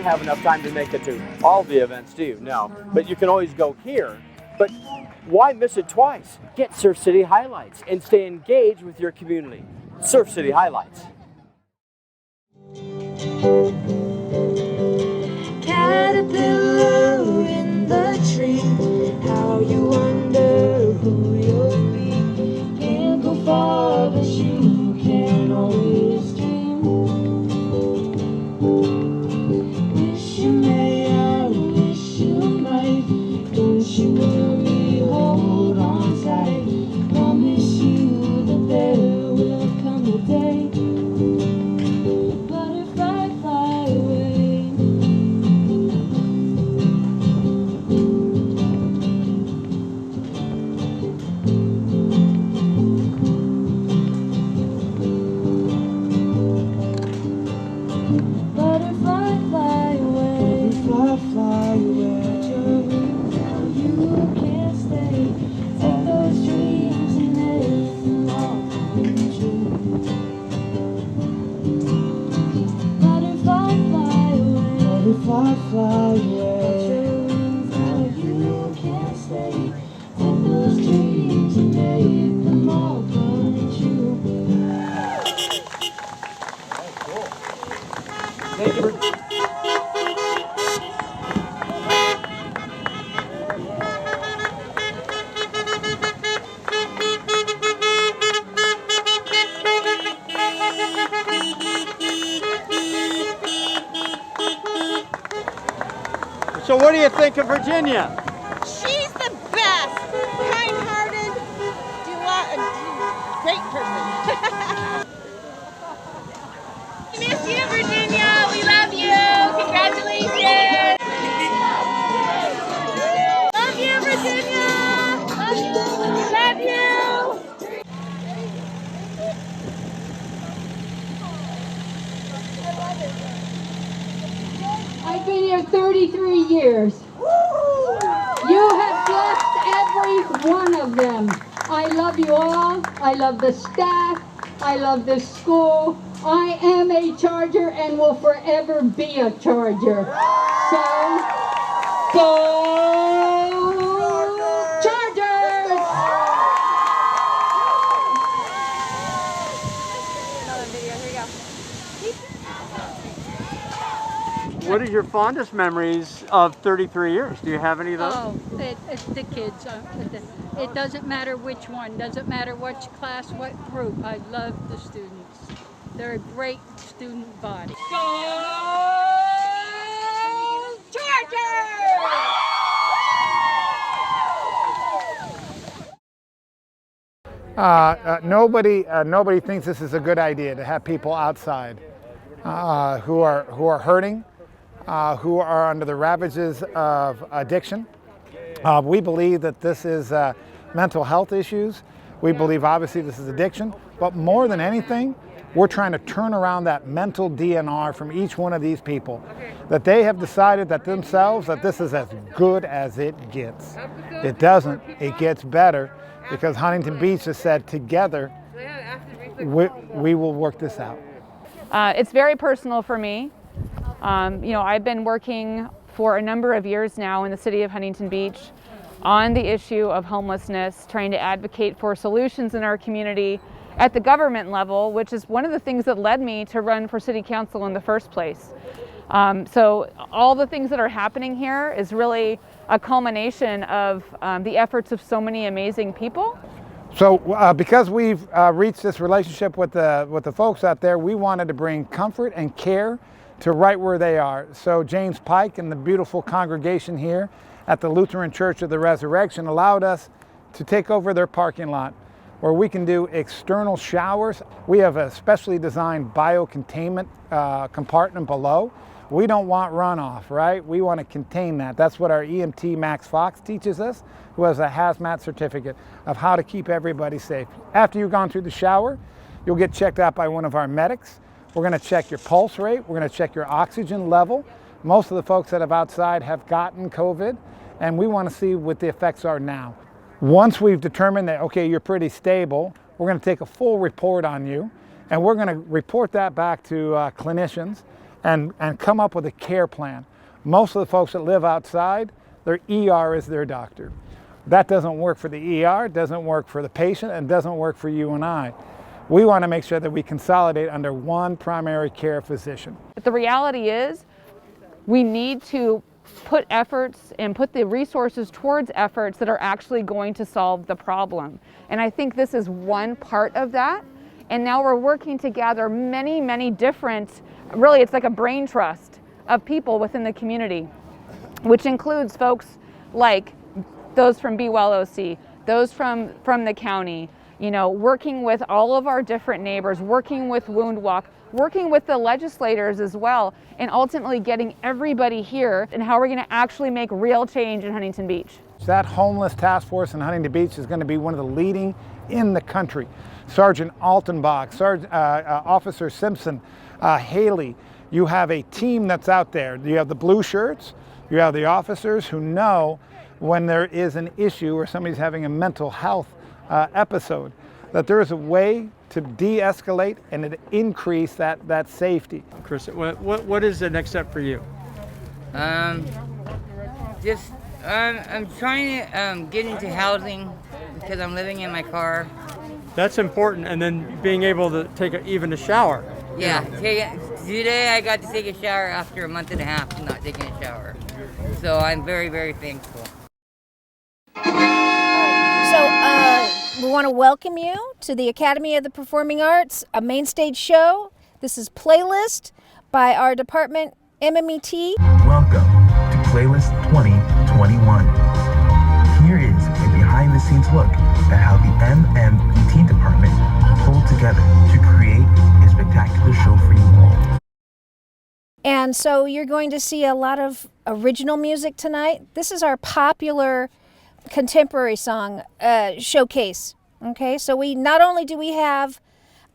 have enough time to make it to all the events, do you? No. But you can always go here. But why miss it twice? Get Surf City Highlights and stay engaged with your community. Surf City Highlights. Caterpillar in the tree, how you wonder who you'll be. Can't go far, but you can always dream. Wish you may, I wish you might. Don't you worry, hold on tight. Promise you that there will come a day. Butterfly, fly away. Fly away. You can't stay. Take those dreams and make them all come true. Cool. Thank you. So what do you think of Virginia? She's the best, kind-hearted, great person. We miss you, Virginia. We love you. Congratulations. Love you, Virginia. Love you. Love you. I've been here 33 years. You have blessed every one of them. I love you all. I love the staff. I love this school. I am a Charger and will forever be a Charger. So, go Chargers! Another video. Here we go. What are your fondest memories of 33 years? Do you have any of those? Oh, it's the kids. It doesn't matter which one, doesn't matter which class, what group. I love the students. They're a great student body. Go Chargers! Nobody thinks this is a good idea to have people outside who are hurting, who are under the ravages of addiction. We believe that this is mental health issues. We believe obviously this is addiction, but more than anything, we're trying to turn around that mental DNR from each one of these people. That they have decided that themselves that this is as good as it gets. It doesn't, it gets better, because Huntington Beach has said together we will work this out. It's very personal for me. I've been working for a number of years now in the City of Huntington Beach on the issue of homelessness, trying to advocate for solutions in our community at the government level, which is one of the things that led me to run for City Council in the first place. So all the things that are happening here is really a culmination of the efforts of so many amazing people. So because we've reached this relationship with the folks out there, we wanted to bring comfort and care to right where they are. So James Pike and the beautiful congregation here at the Lutheran Church of the Resurrection allowed us to take over their parking lot, where we can do external showers. We have a specially designed biocontainment compartment below. We don't want runoff, right? We want to contain that. That's what our EMT Max Fox teaches us, who has a hazmat certificate of how to keep everybody safe. After you've gone through the shower, you'll get checked out by one of our medics. We're going to check your pulse rate. We're going to check your oxygen level. Most of the folks that have outside have gotten COVID, and we want to see what the effects are now. Once we've determined that, okay, you're pretty stable, we're going to take a full report on you, and we're going to report that back to clinicians, and come up with a care plan. Most of the folks that live outside, their ER is their doctor. That doesn't work for the ER, doesn't work for the patient, and doesn't work for you and I. We want to make sure that we consolidate under one primary care physician. But the reality is, we need to put efforts and put the resources towards efforts that are actually going to solve the problem. And I think this is one part of that. And now we're working to gather many, many different, really it's like a brain trust of people within the community, which includes folks like those from Be Well OC, those from the county, you know, working with all of our different neighbors, working with Wound Walk, working with the legislators as well, and ultimately getting everybody here and how we're going to actually make real change in Huntington Beach. That homeless task force in Huntington Beach is going to be one of the leading in the country. Sergeant Altenbach, Officer Simpson, Haley, you have a team that's out there. You have the blue shirts, you have the officers who know when there is an issue or somebody's having a mental health episode, that there is a way to de-escalate and to increase that safety. Chris, what is the next step for you? I'm trying to get into housing because I'm living in my car. That's important, and then being able to take even a shower. Yeah, today I got to take a shower after a month and a half of not taking a shower. So I'm very, very thankful. So we want to welcome you to the Academy of the Performing Arts, a main stage show. This is Playlist by our department, MMET. Welcome to Playlist 2021. Here is a behind-the-scenes look at how the MMET department pulled together to create a spectacular show for you all. And so you're going to see a lot of original music tonight. This is our popular contemporary song showcase. Okay, so we not only do we have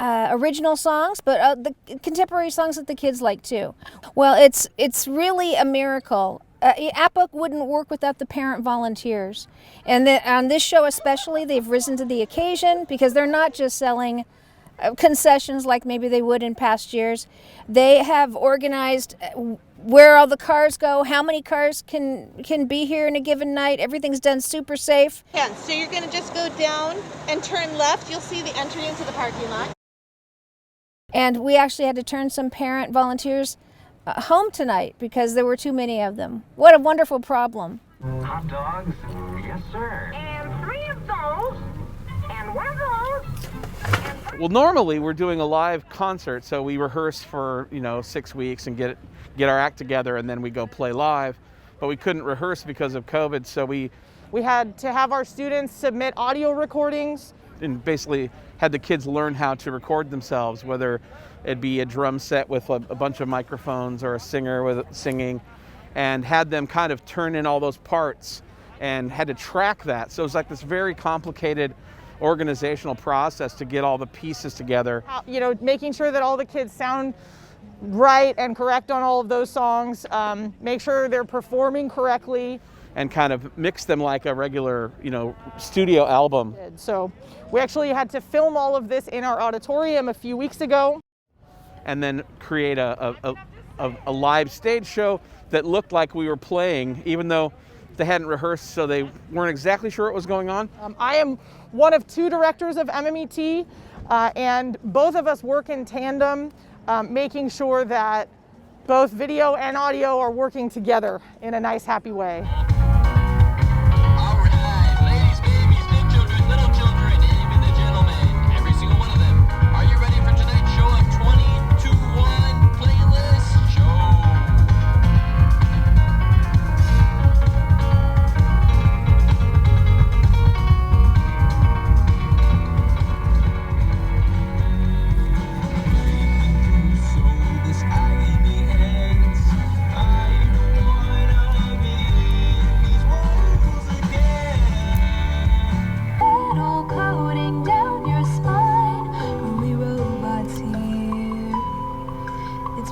original songs, but the contemporary songs that the kids like too. Well, it's really a miracle. APOC wouldn't work without the parent volunteers. And on this show especially, they've risen to the occasion because they're not just selling concessions like maybe they would in past years. They have organized where all the cars go, how many cars can be here in a given night. Everything's done super safe. Yeah, so you're going to just go down and turn left. You'll see the entry into the parking lot. And we actually had to turn some parent volunteers home tonight because there were too many of them. What a wonderful problem. Hot dogs? Yes, sir. And 3 of those, and 1 of those. Well, normally we're doing a live concert, so we rehearse for 6 weeks and get our act together, and then we go play live. But we couldn't rehearse because of COVID, so we had to have our students submit audio recordings and basically had the kids learn how to record themselves, whether it be a drum set with a bunch of microphones or a singer with singing, and had them kind of turn in all those parts and had to track that. So it was like this very complicated organizational process to get all the pieces together. Making sure that all the kids sound right and correct on all of those songs, make sure they're performing correctly. And kind of mix them like a regular, studio album. So we actually had to film all of this in our auditorium a few weeks ago. And then create a live stage show that looked like we were playing, even though they hadn't rehearsed, so they weren't exactly sure what was going on. I am one of 2 directors of MMET, and both of us work in tandem, making sure that both video and audio are working together in a nice, happy way.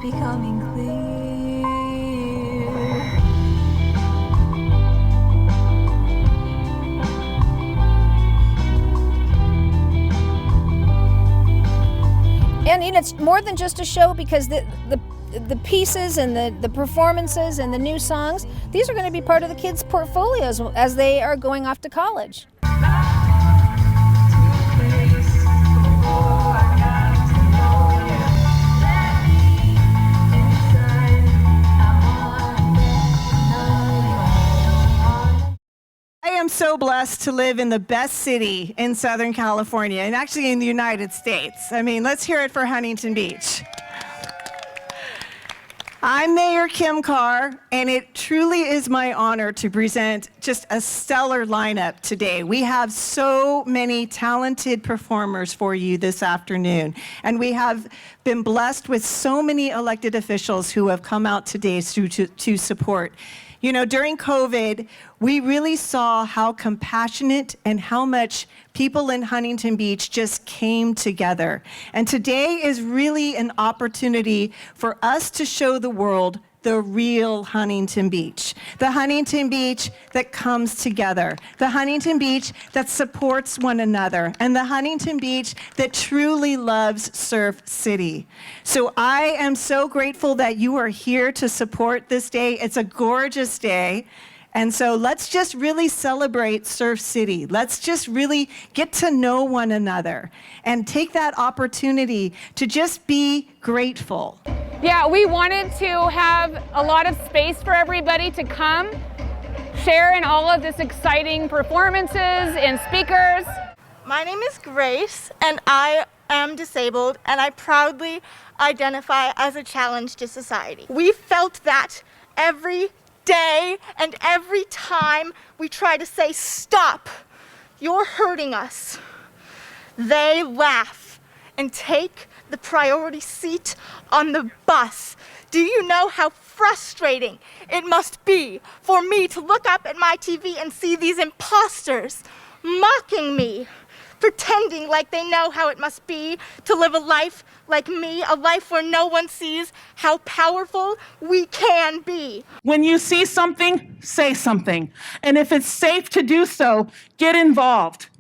Becoming clear. And it's more than just a show because the pieces and the performances and the new songs, these are going to be part of the kids' portfolios as they are going off to college. I am so blessed to live in the best city in Southern California and actually in the United States. I mean, let's hear it for Huntington Beach. I'm Mayor Kim Carr, and it truly is my honor to present just a stellar lineup today. We have so many talented performers for you this afternoon, and we have been blessed with so many elected officials who have come out today to support. You know, during COVID, we really saw how compassionate and how much people in Huntington Beach just came together. And today is really an opportunity for us to show the world the real Huntington Beach. The Huntington Beach that comes together. The Huntington Beach that supports one another. And the Huntington Beach that truly loves Surf City. So I am so grateful that you are here to support this day. It's a gorgeous day. And so let's just really celebrate Surf City. Let's just really get to know one another and take that opportunity to just be grateful. Yeah, we wanted to have a lot of space for everybody to come, share in all of this exciting performances and speakers. My name is Grace, and I am disabled, and I proudly identify as a challenge to society. We felt that every day and every time we try to say, stop, you're hurting us, they laugh and take the priority seat on the bus. Do you know how frustrating it must be for me to look up at my TV and see these imposters mocking me, pretending like they know how it must be to live a life like me, a life where no one sees how powerful we can be. When you see something, say something. And if it's safe to do so, get involved.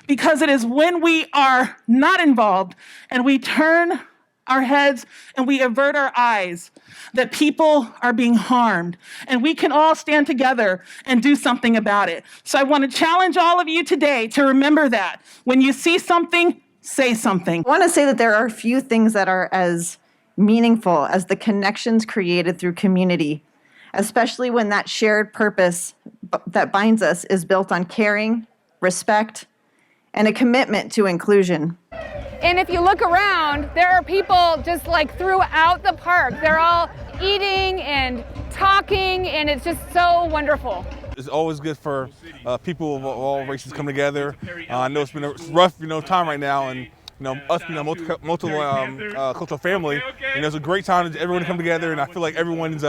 Because it is when we are not involved and we turn our heads and we avert our eyes that people are being harmed. And we can all stand together and do something about it. So I want to challenge all of you today to remember that. When you see something, say something. I want to say that there are few things that are as meaningful as the connections created through community, especially when that shared purpose that binds us is built on caring, respect, and a commitment to inclusion. And if you look around, there are people just like throughout the park. They're all eating and talking, and it's just so wonderful. It's always good for people of all races come together. I know it's been a rough, time right now, and us being a multicultural family, and it's a great time to everyone to come together, and I feel like everyone's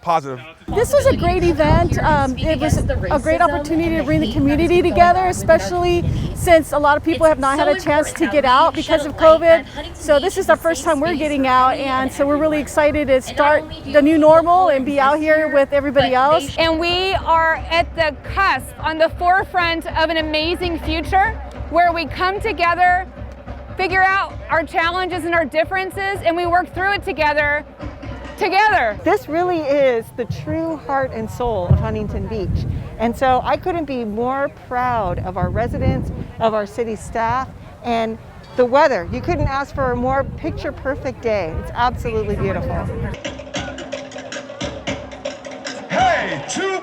positive. This was a great event. It was a great opportunity to bring the community together, especially since a lot of people have not had a chance to get out because of COVID. So this is the first time we're getting out, and so we're really excited to start the new normal and be out here with everybody else. And we are at the cusp, on the forefront of an amazing future, where we come together, figure out our challenges and our differences, and we work through it together. This really is the true heart and soul of Huntington Beach. And so I couldn't be more proud of our residents, of our city staff, and the weather. You couldn't ask for a more picture-perfect day. It's absolutely beautiful. Hey, 2